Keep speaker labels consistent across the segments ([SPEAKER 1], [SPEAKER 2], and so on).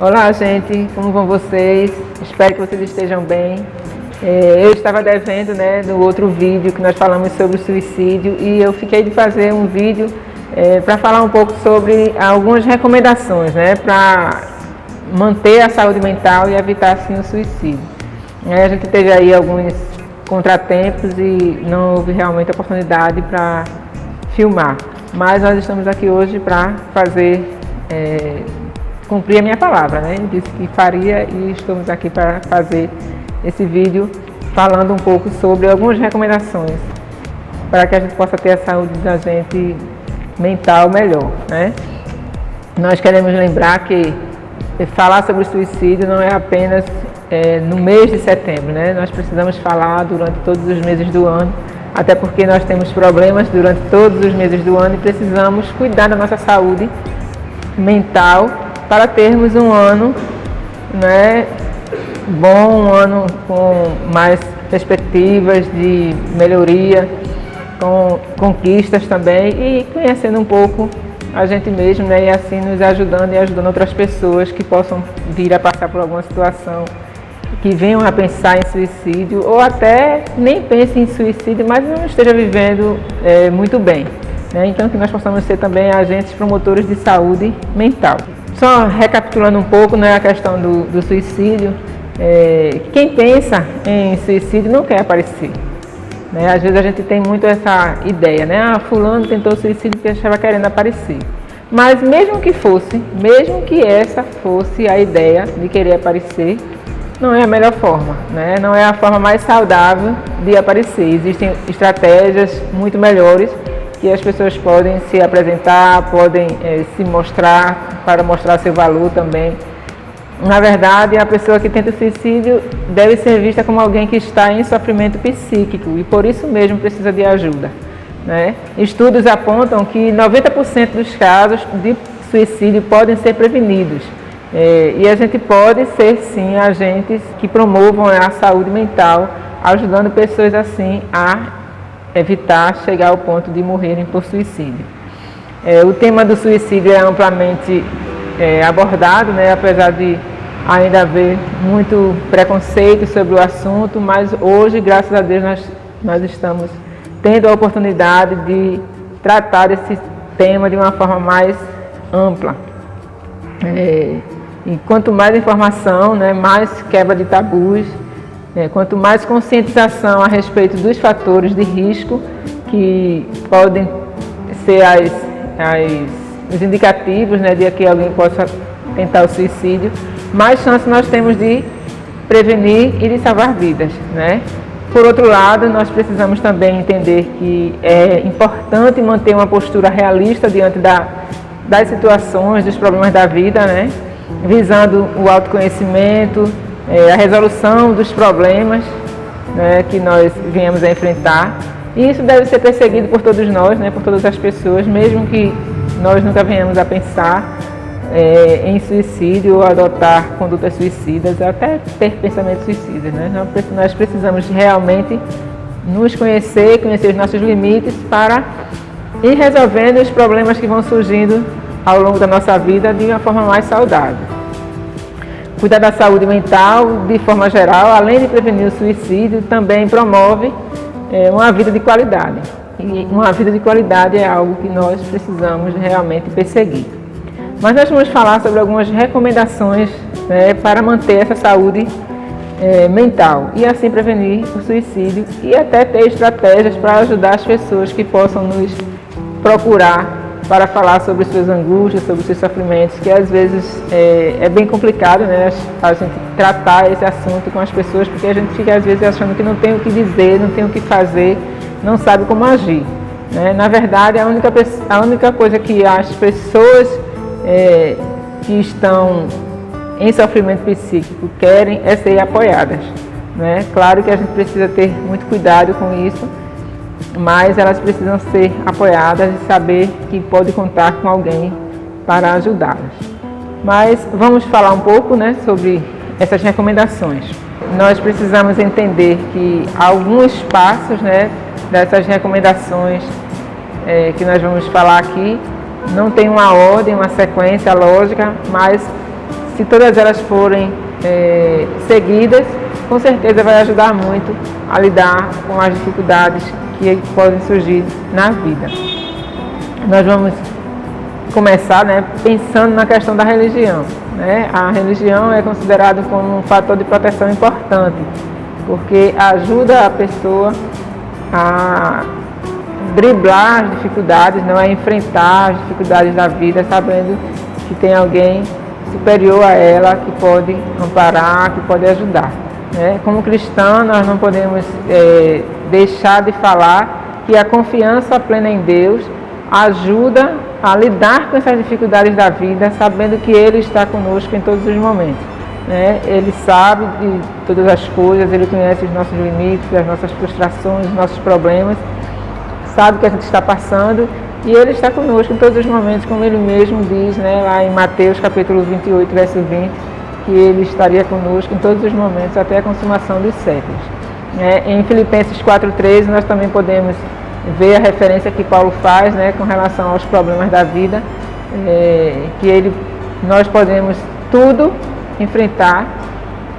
[SPEAKER 1] Olá, gente, como vão vocês? Espero que vocês estejam bem. Eu estava devendo, no outro vídeo que nós falamos sobre o suicídio, e eu fiquei de fazer um vídeo para falar um pouco sobre algumas recomendações, para manter a saúde mental e evitar assim o suicídio. A gente teve aí alguns contratempos e não houve realmente oportunidade para filmar, mas nós estamos aqui hoje para fazer cumprir a minha palavra, Eu disse que faria e estamos aqui para fazer esse vídeo falando um pouco sobre algumas recomendações para que a gente possa ter a saúde da gente mental melhor, Nós queremos lembrar que falar sobre o suicídio não é apenas no mês de setembro, Nós precisamos falar durante todos os meses do ano, até porque nós temos problemas durante todos os meses do ano e precisamos cuidar da nossa saúde mental para termos um ano bom, um ano com mais perspectivas de melhoria, com conquistas também e conhecendo um pouco a gente mesmo, e assim nos ajudando e ajudando outras pessoas que possam vir a passar por alguma situação, que venham a pensar em suicídio ou até nem pensem em suicídio, mas não esteja vivendo muito bem. Então que nós possamos ser também agentes promotores de saúde mental. Só recapitulando um pouco, a questão do suicídio, quem pensa em suicídio não quer aparecer. Às vezes a gente tem muito essa ideia, fulano tentou suicídio porque estava querendo aparecer. Mas mesmo que essa fosse a ideia de querer aparecer, não é a melhor forma, Não é a forma mais saudável de aparecer. Existem estratégias muito melhores que as pessoas podem se apresentar, podem se mostrar, para mostrar seu valor também. Na verdade, a pessoa que tenta o suicídio deve ser vista como alguém que está em sofrimento psíquico e por isso mesmo precisa de ajuda. Estudos apontam que 90% dos casos de suicídio podem ser prevenidos. E a gente pode ser sim agentes que promovam a saúde mental, ajudando pessoas assim a evitar chegar ao ponto de morrerem por suicídio. O tema do suicídio é amplamente abordado, apesar de ainda haver muito preconceito sobre o assunto, mas hoje, graças a Deus, nós estamos tendo a oportunidade de tratar esse tema de uma forma mais ampla. E quanto mais informação, mais quebra de tabus, quanto mais conscientização a respeito dos fatores de risco que podem ser os indicativos de que alguém possa tentar o suicídio, mais chance nós temos de prevenir e de salvar vidas. Por outro lado, nós precisamos também entender que é importante manter uma postura realista diante das situações, dos problemas da vida, visando o autoconhecimento, a resolução dos problemas que nós venhamos a enfrentar. E isso deve ser perseguido por todos nós, por todas as pessoas, mesmo que nós nunca venhamos a pensar em suicídio ou adotar condutas suicidas, até ter pensamentos suicidas. Nós precisamos realmente nos conhecer os nossos limites para ir resolvendo os problemas que vão surgindo ao longo da nossa vida de uma forma mais saudável. Cuidar da saúde mental, de forma geral, além de prevenir o suicídio, também promove uma vida de qualidade. E uma vida de qualidade é algo que nós precisamos realmente perseguir. Mas nós vamos falar sobre algumas recomendações para manter essa saúde mental e assim prevenir o suicídio e até ter estratégias para ajudar as pessoas que possam nos procurar para falar sobre suas angústias, sobre seus sofrimentos, que às vezes é bem complicado, a gente tratar esse assunto com as pessoas, porque a gente fica às vezes achando que não tem o que dizer, não tem o que fazer, não sabe como agir. Na verdade, a única coisa que as pessoas que estão em sofrimento psíquico querem é ser apoiadas. Claro que a gente precisa ter muito cuidado com isso, mas elas precisam ser apoiadas e saber que pode contar com alguém para ajudá-las. Mas vamos falar um pouco sobre essas recomendações. Nós precisamos entender que alguns passos dessas recomendações que nós vamos falar aqui não tem uma ordem, uma sequência lógica, mas se todas elas forem seguidas, com certeza vai ajudar muito a lidar com as dificuldades que podem surgir na vida. Nós vamos começar, né, pensando na questão da religião, né? A religião é considerada como um fator de proteção importante, porque ajuda a pessoa a driblar as dificuldades, não é enfrentar as dificuldades da vida, sabendo que tem alguém superior a ela que pode amparar, que pode ajudar, né? Como cristã, nós não podemos deixar de falar que a confiança plena em Deus ajuda a lidar com essas dificuldades da vida, sabendo que Ele está conosco em todos os momentos, né? Ele sabe de todas as coisas, Ele conhece os nossos limites, as nossas frustrações, os nossos problemas, sabe o que a gente está passando e Ele está conosco em todos os momentos, como Ele mesmo diz, né, lá em Mateus capítulo 28, verso 20, que Ele estaria conosco em todos os momentos até a consumação dos séculos. Em Filipenses 4,13 nós também podemos ver a referência que Paulo faz, né, com relação aos problemas da vida, que nós podemos tudo enfrentar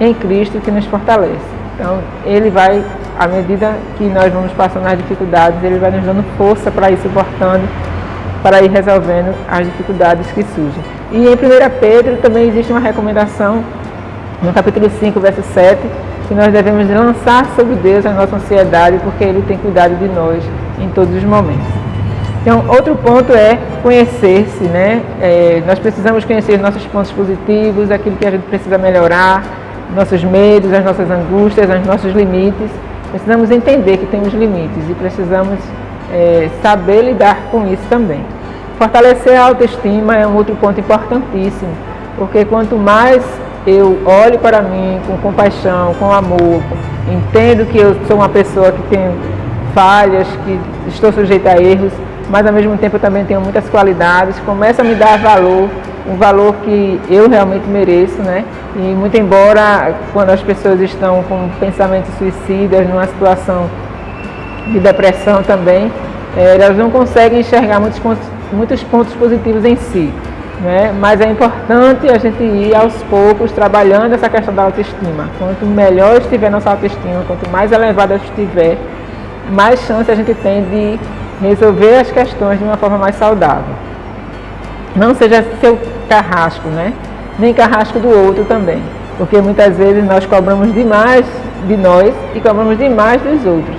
[SPEAKER 1] em Cristo que nos fortalece. Então, Ele vai, à medida que nós vamos passando as dificuldades, Ele vai nos dando força para ir suportando, para ir resolvendo as dificuldades que surgem. E em 1 Pedro também existe uma recomendação, no capítulo 5, verso 7, que nós devemos lançar sobre Deus a nossa ansiedade, porque Ele tem cuidado de nós em todos os momentos. Então, outro ponto é conhecer-se, né? Nós precisamos conhecer os nossos pontos positivos, aquilo que a gente precisa melhorar, nossos medos, as nossas angústias, os nossos limites. Precisamos entender que temos limites e precisamos saber lidar com isso também. Fortalecer a autoestima é um outro ponto importantíssimo, porque quanto mais eu olho para mim com compaixão, com amor, entendo que eu sou uma pessoa que tem falhas, que estou sujeita a erros, mas ao mesmo tempo eu também tenho muitas qualidades, começa a me dar valor, um valor que eu realmente mereço, né? E muito embora quando as pessoas estão com pensamentos suicidas, numa situação de depressão também, elas não conseguem enxergar muitos pontos positivos em si, né? Mas é importante a gente ir aos poucos trabalhando essa questão da autoestima. Quanto melhor estiver nossa autoestima, quanto mais elevada estiver, mais chance a gente tem de resolver as questões de uma forma mais saudável. Não seja seu carrasco, né? Nem carrasco do outro também, porque muitas vezes nós cobramos demais de nós e cobramos demais dos outros.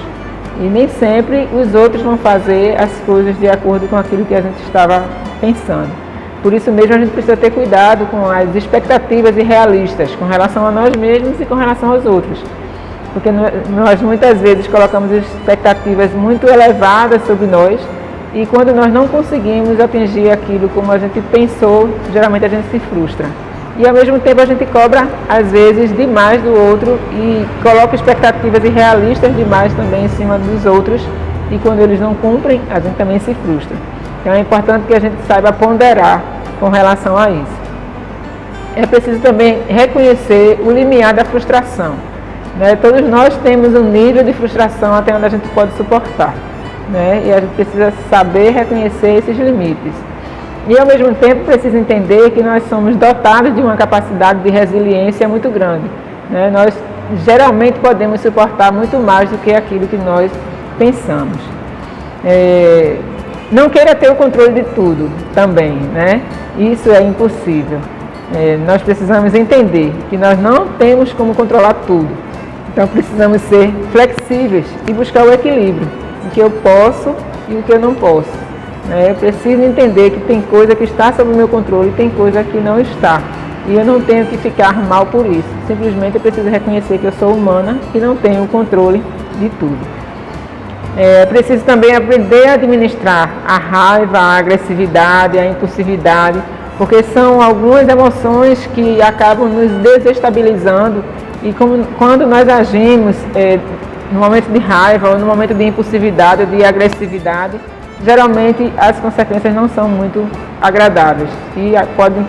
[SPEAKER 1] E nem sempre os outros vão fazer as coisas de acordo com aquilo que a gente estava pensando. Por isso mesmo a gente precisa ter cuidado com as expectativas irrealistas com relação a nós mesmos e com relação aos outros. Porque nós muitas vezes colocamos expectativas muito elevadas sobre nós e quando nós não conseguimos atingir aquilo como a gente pensou, geralmente a gente se frustra. E ao mesmo tempo a gente cobra, às vezes, demais do outro e coloca expectativas irrealistas demais também em cima dos outros e quando eles não cumprem, a gente também se frustra. Então é importante que a gente saiba ponderar com relação a isso. É preciso também reconhecer o limiar da frustração, né? Todos nós temos um nível de frustração até onde a gente pode suportar, né? E a gente precisa saber reconhecer esses limites. E ao mesmo tempo precisa entender que nós somos dotados de uma capacidade de resiliência muito grande, né? Nós geralmente podemos suportar muito mais do que aquilo que nós pensamos. Não queira ter o controle de tudo também, né? Isso é impossível. Nós precisamos entender que nós não temos como controlar tudo. Então precisamos ser flexíveis e buscar o equilíbrio, o que eu posso e o que eu não posso. Eu preciso entender que tem coisa que está sob o meu controle e tem coisa que não está. E eu não tenho que ficar mal por isso. Simplesmente eu preciso reconhecer que eu sou humana e não tenho o controle de tudo. Preciso também aprender a administrar a raiva, a agressividade, a impulsividade, porque são algumas emoções que acabam nos desestabilizando e quando nós agimos no momento de raiva ou no momento de impulsividade ou de agressividade, geralmente as consequências não são muito agradáveis e podem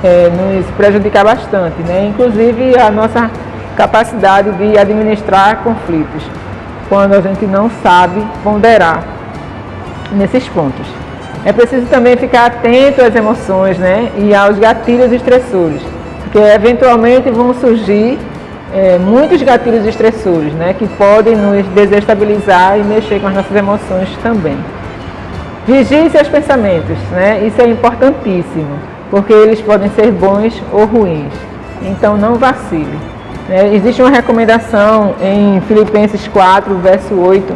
[SPEAKER 1] nos prejudicar bastante, né? Inclusive a nossa capacidade de administrar conflitos, quando a gente não sabe ponderar nesses pontos. É preciso também ficar atento às emoções, né? E aos gatilhos estressores. porque eventualmente vão surgir muitos gatilhos estressores, né, que podem nos desestabilizar e mexer com as nossas emoções também. Vigie seus pensamentos, né, isso é importantíssimo, porque eles podem ser bons ou ruins, então não vacile. Existe uma recomendação em Filipenses 4, verso 8,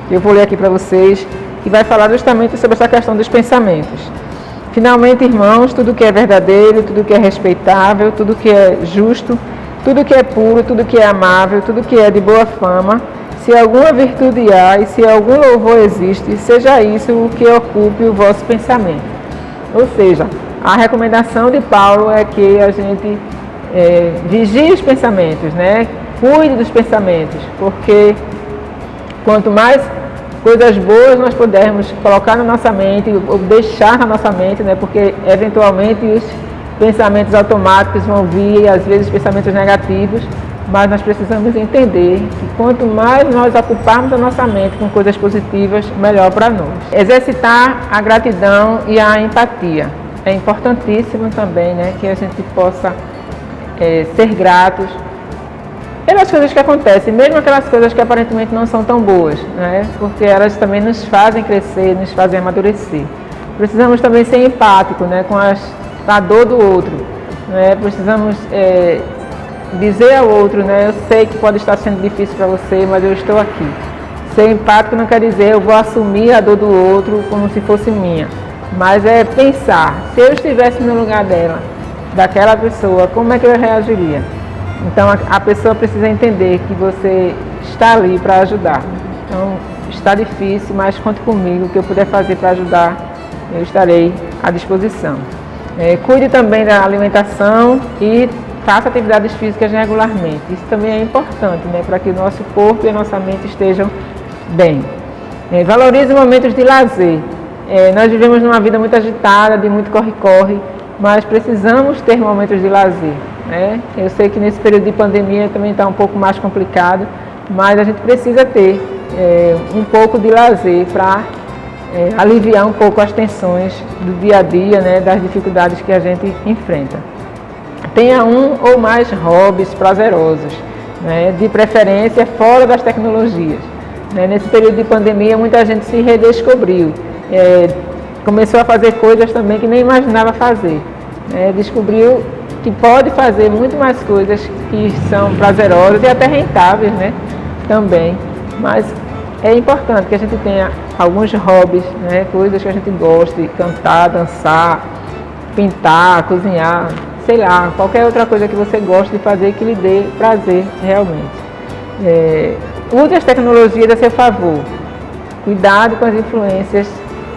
[SPEAKER 1] que eu vou ler aqui para vocês, que vai falar justamente sobre essa questão dos pensamentos. Finalmente, irmãos, tudo que é verdadeiro, tudo que é respeitável, tudo que é justo, tudo que é puro, tudo que é amável, tudo que é de boa fama, se alguma virtude há e se algum louvor existe, seja isso o que ocupe o vosso pensamento. Ou seja, a recomendação de Paulo é que a gente vigie os pensamentos, né? Cuide dos pensamentos, porque quanto mais coisas boas nós pudermos colocar na nossa mente, ou deixar na nossa mente, né? Porque eventualmente os pensamentos automáticos vão vir, às vezes pensamentos negativos, mas nós precisamos entender que quanto mais nós ocuparmos a nossa mente com coisas positivas, melhor para nós. Exercitar a gratidão e a empatia. É importantíssimo também, né, que a gente possa ser gratos pelas coisas que acontecem, mesmo aquelas coisas que aparentemente não são tão boas, né? Porque elas também nos fazem crescer, nos fazem amadurecer. Precisamos também ser empáticos, né, com a dor do outro, né? Precisamos dizer ao outro, né, eu sei que pode estar sendo difícil para você, mas eu estou aqui. Ser empático não quer dizer eu vou assumir a dor do outro como se fosse minha, mas é pensar, se eu estivesse no lugar daquela pessoa, como é que eu reagiria? Então a pessoa precisa entender que você está ali para ajudar. Então está difícil, mas conte comigo, o que eu puder fazer para ajudar, eu estarei à disposição. Cuide também da alimentação e faça atividades físicas regularmente. Isso também é importante, né, para que o nosso corpo e a nossa mente estejam bem. Valorize momentos de lazer. Nós vivemos numa vida muito agitada, de muito corre-corre, mas precisamos ter momentos de lazer. Eu sei que nesse período de pandemia também está um pouco mais complicado, mas a gente precisa ter um pouco de lazer para aliviar um pouco as tensões do dia a dia, né, das dificuldades que a gente enfrenta. Tenha um ou mais hobbies prazerosos, né, de preferência fora das tecnologias. Nesse período de pandemia muita gente se redescobriu, começou a fazer coisas também que nem imaginava fazer, descobriu que pode fazer muito mais coisas que são prazerosas e até rentáveis, né, também. Mas é importante que a gente tenha alguns hobbies, né, coisas que a gente goste, cantar, dançar, pintar, cozinhar, sei lá, qualquer outra coisa que você goste de fazer que lhe dê prazer realmente. Use as tecnologias a seu favor. Cuidado com as influências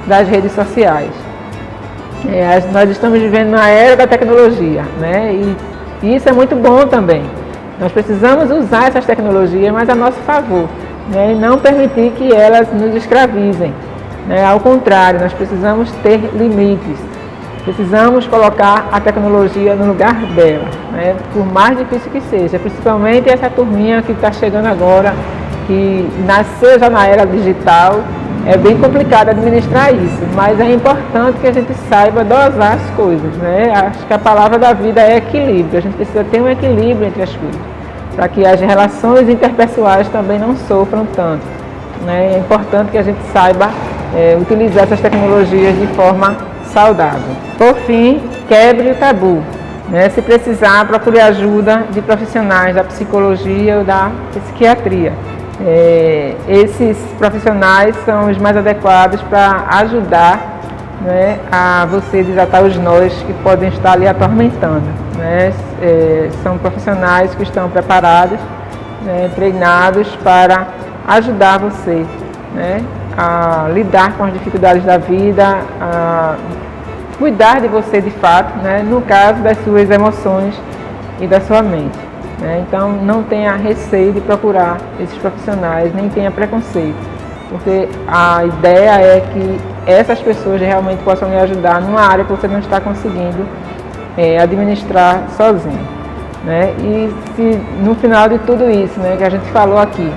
[SPEAKER 1] das redes sociais. Nós estamos vivendo na era da tecnologia, né? E isso é muito bom também. Nós precisamos usar essas tecnologias, mas a nosso favor, né? E não permitir que elas nos escravizem, né? Ao contrário, nós precisamos ter limites. Precisamos colocar a tecnologia no lugar dela, né? Por mais difícil que seja, principalmente essa turminha que está chegando agora, que nasceu já na era digital. É bem complicado administrar isso, mas é importante que a gente saiba dosar as coisas, né? Acho que a palavra da vida é equilíbrio, a gente precisa ter um equilíbrio entre as coisas, para que as relações interpessoais também não sofram tanto, né? É importante que a gente saiba utilizar essas tecnologias de forma saudável. Por fim, quebre o tabu, né? Se precisar, procure ajuda de profissionais da psicologia ou da psiquiatria. Esses profissionais são os mais adequados para ajudar, né, a você desatar os nós que podem estar ali atormentando, né? São profissionais que estão preparados, né, treinados para ajudar você, né, a lidar com as dificuldades da vida, a cuidar de você de fato, né, no caso das suas emoções e da sua mente. Então não tenha receio de procurar esses profissionais, nem tenha preconceito, porque a ideia é que essas pessoas realmente possam lhe ajudar numa área que você não está conseguindo administrar sozinho, né? E se no final de tudo isso, né, que a gente falou aqui,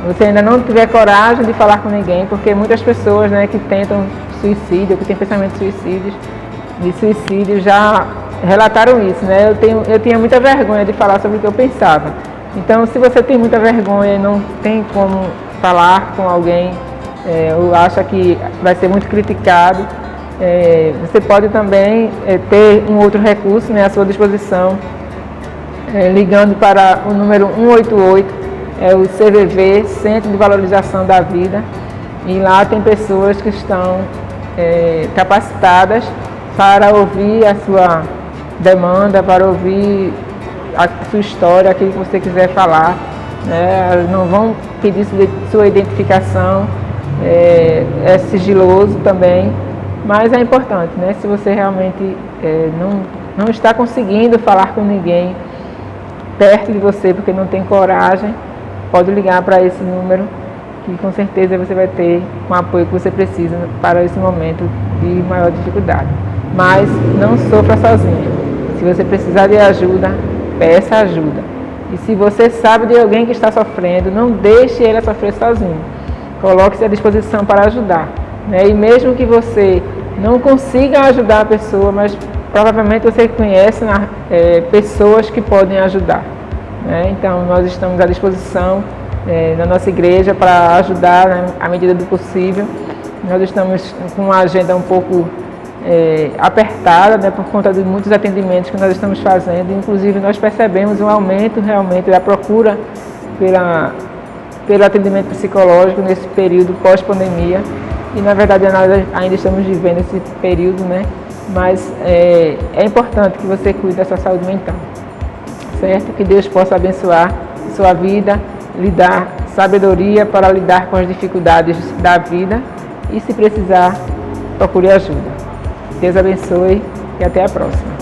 [SPEAKER 1] você ainda não tiver coragem de falar com ninguém, porque muitas pessoas, né, que tentam suicídio, que têm pensamentos de suicídio já relataram isso, né? Eu tinha muita vergonha de falar sobre o que eu pensava. Então, se você tem muita vergonha e não tem como falar com alguém, ou acha que vai ser muito criticado, você pode também ter um outro recurso, né, à sua disposição, ligando para o número 188, o CVV, Centro de Valorização da Vida, e lá tem pessoas que estão capacitadas para ouvir a sua demanda, para ouvir a sua história, aquilo que você quiser falar, né? Elas não vão pedir sua identificação, é sigiloso também, mas é importante, né? Se você realmente não está conseguindo falar com ninguém perto de você porque não tem coragem, pode ligar para esse número, que com certeza você vai ter o apoio que você precisa para esse momento de maior dificuldade. Mas não sofra sozinha. Se você precisar de ajuda, peça ajuda. E se você sabe de alguém que está sofrendo, não deixe ele sofrer sozinho. Coloque-se à disposição para ajudar, né? E mesmo que você não consiga ajudar a pessoa, mas provavelmente você conhece pessoas que podem ajudar, né? Então nós estamos à disposição na nossa igreja para ajudar, né, à medida do possível. Nós estamos com uma agenda um pouco apertada, né, por conta de muitos atendimentos que nós estamos fazendo. Inclusive nós percebemos um aumento realmente da procura pelo atendimento psicológico nesse período pós-pandemia, e na verdade nós ainda estamos vivendo esse período, né? Mas é importante que você cuide da sua saúde mental, certo? Que Deus possa abençoar sua vida, lhe dar sabedoria para lidar com as dificuldades da vida, e se precisar, procure ajuda. Deus abençoe e até a próxima.